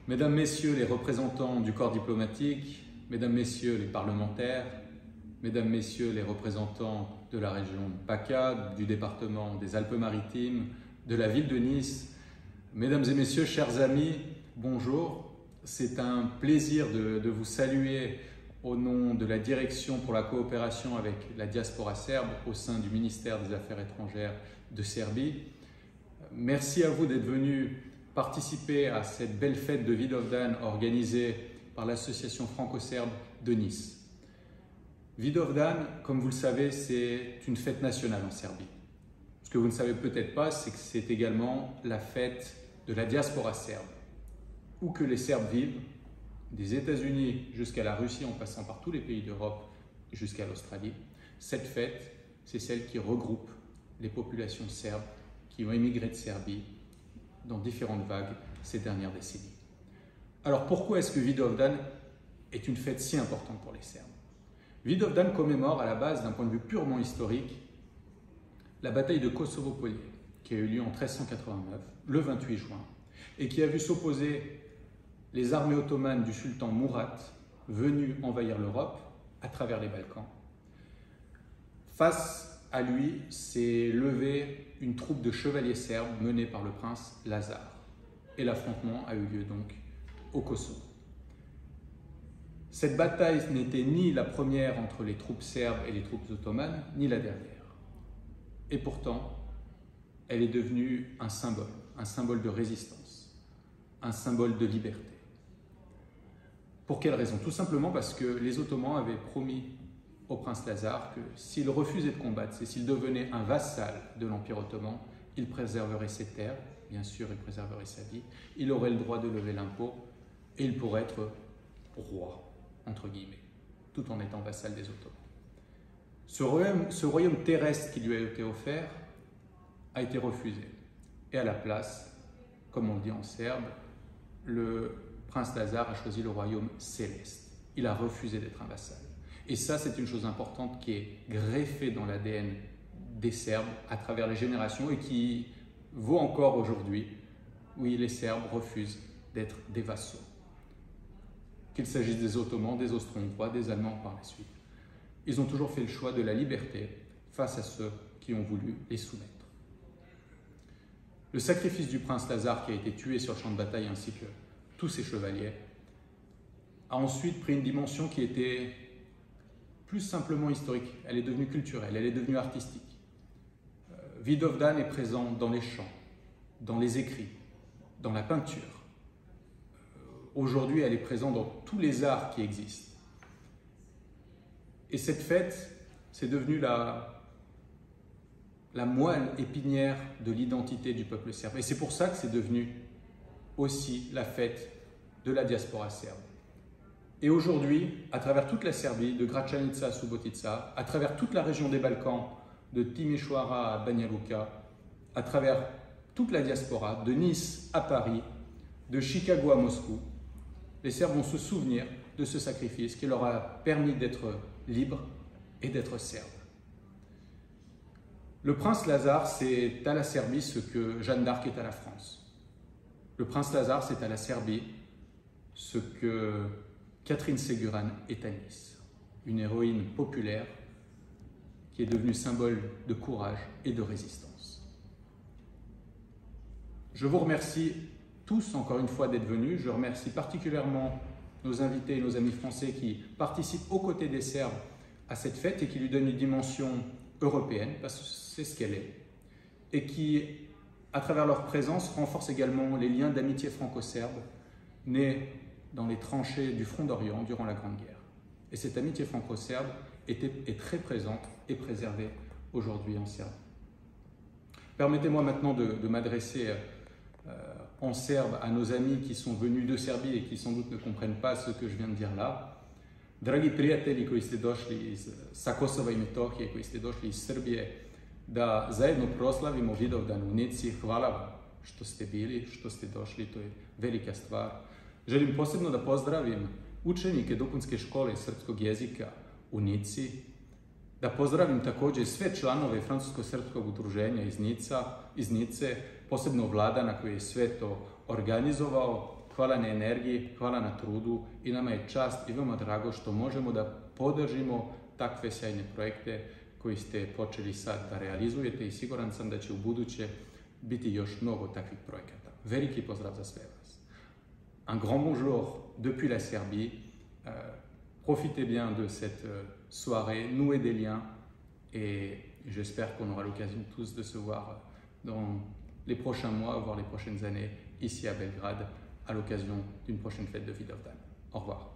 Mesdames, Messieurs les représentants du corps diplomatique, Mesdames, Messieurs les parlementaires, Mesdames, Messieurs les représentants de la région PACA, du département des Alpes-Maritimes, de la ville de Nice, Mesdames et Messieurs, chers amis, bonjour. C'est un plaisir de vous saluer au nom de la Direction pour la coopération avec la diaspora serbe au sein du ministère des Affaires étrangères de Serbie. Merci à vous d'être venus participer à cette belle fête de Vidovdan organisée par l'association franco-serbe de Nice. Vidovdan, comme vous le savez, c'est une fête nationale en Serbie. Ce que vous ne savez peut-être pas, c'est que c'est également la fête de la diaspora serbe. Où que les Serbes vivent, des États-Unis jusqu'à la Russie en passant par tous les pays d'Europe jusqu'à l'Australie, cette fête, c'est celle qui regroupe les populations serbes qui ont émigré de Serbie dans différentes vagues ces dernières décennies. Alors pourquoi est-ce que Vidovdan est une fête si importante pour les Serbes? Vidovdan commémore à la base, d'un point de vue purement historique, la bataille de Kosovo-Polje, qui a eu lieu en 1389, le 28 juin, et qui a vu s'opposer les armées ottomanes du sultan Murat, venues envahir l'Europe à travers les Balkans. Face à lui s'est levée une troupe de chevaliers serbes menée par le prince Lazar. Et l'affrontement a eu lieu donc au Kosovo. Cette bataille n'était ni la première entre les troupes serbes et les troupes ottomanes, ni la dernière. Et pourtant, elle est devenue un symbole de résistance, un symbole de liberté. Pour quelle raison? Tout simplement parce que les Ottomans avaient promis au prince Lazar que s'il refusait de combattre, et s'il devenait un vassal de l'Empire ottoman, il préserverait ses terres, bien sûr il préserverait sa vie, il aurait le droit de lever l'impôt et il pourrait être roi, entre guillemets, tout en étant vassal des Ottomans. Ce royaume terrestre qui lui a été offert a été refusé. Et à la place, comme on le dit en serbe, le prince Lazar a choisi le royaume céleste. Il a refusé d'être un vassal. Et ça, c'est une chose importante qui est greffée dans l'ADN des Serbes à travers les générations et qui vaut encore aujourd'hui. Oui, les Serbes refusent d'être des vassaux. Qu'il s'agisse des Ottomans, des Austro-Hongrois, des Allemands par la suite. Ils ont toujours fait le choix de la liberté face à ceux qui ont voulu les soumettre. Le sacrifice du prince Lazar qui a été tué sur le champ de bataille ainsi que tous ses chevaliers a ensuite pris une dimension qui était plus simplement historique, elle est devenue culturelle, elle est devenue artistique. Vidovdan est présent dans les chants, dans les écrits, dans la peinture. Aujourd'hui, elle est présente dans tous les arts qui existent. Et cette fête, c'est devenu la moelle épinière de l'identité du peuple serbe. Et c'est pour ça que c'est devenu aussi la fête de la diaspora serbe. Et aujourd'hui, à travers toute la Serbie, de Gračanica à Subotica, à travers toute la région des Balkans, de Timișoara à Banja Luka, à travers toute la diaspora, de Nice à Paris, de Chicago à Moscou, les Serbes vont se souvenir de ce sacrifice qui leur a permis d'être libres et d'être serbes. Le prince Lazar, c'est à la Serbie ce que Jeanne d'Arc est à la France. Le prince Lazar, c'est à la Serbie ce que Catherine Ségurán est à Nice, une héroïne populaire qui est devenue symbole de courage et de résistance. Je vous remercie tous encore une fois d'être venus. Je remercie particulièrement nos invités et nos amis français qui participent aux côtés des Serbes à cette fête et qui lui donnent une dimension européenne, parce que c'est ce qu'elle est, et qui, à travers leur présence, renforcent également les liens d'amitié franco-serbe nés dans les tranchées du front d'Orient durant la Grande Guerre. Et cette amitié franco-serbe est très présente et préservée aujourd'hui en Serbie. Permettez-moi maintenant de m'adresser en serbe à nos amis qui sont venus de Serbie et qui sans doute ne comprennent pas ce que je viens de dire là. Dragi prijatelji koji ste došli sa Kosova i Metohije, koji ste došli iz Srbije, da zajedno proslavimo Vidovdan u Nici, hvala vam što ste bili, što ste došli, to je velika stvar. Želim posebno da pozdravim učenike dopunske škole srpskog jezika u Nici, da pozdravim također sve članove francusko-srpskog udruženja iz Nice, posebno Vladana koji je sve to organizovao, hvala na energiji, hvala na trudu i nama je čast i veoma drago što možemo da podržimo takve sjajne projekte koji ste počeli sad da realizujete i siguran sam da će u buduće biti još mnogo takvih projekata. Veliki pozdrav za sve vas. Un grand bonjour depuis la Serbie. Profitez bien de cette soirée, nouez des liens et j'espère qu'on aura l'occasion tous de se voir dans les prochains mois, voire les prochaines années ici à Belgrade à l'occasion d'une prochaine fête de Vidovdan. Au revoir.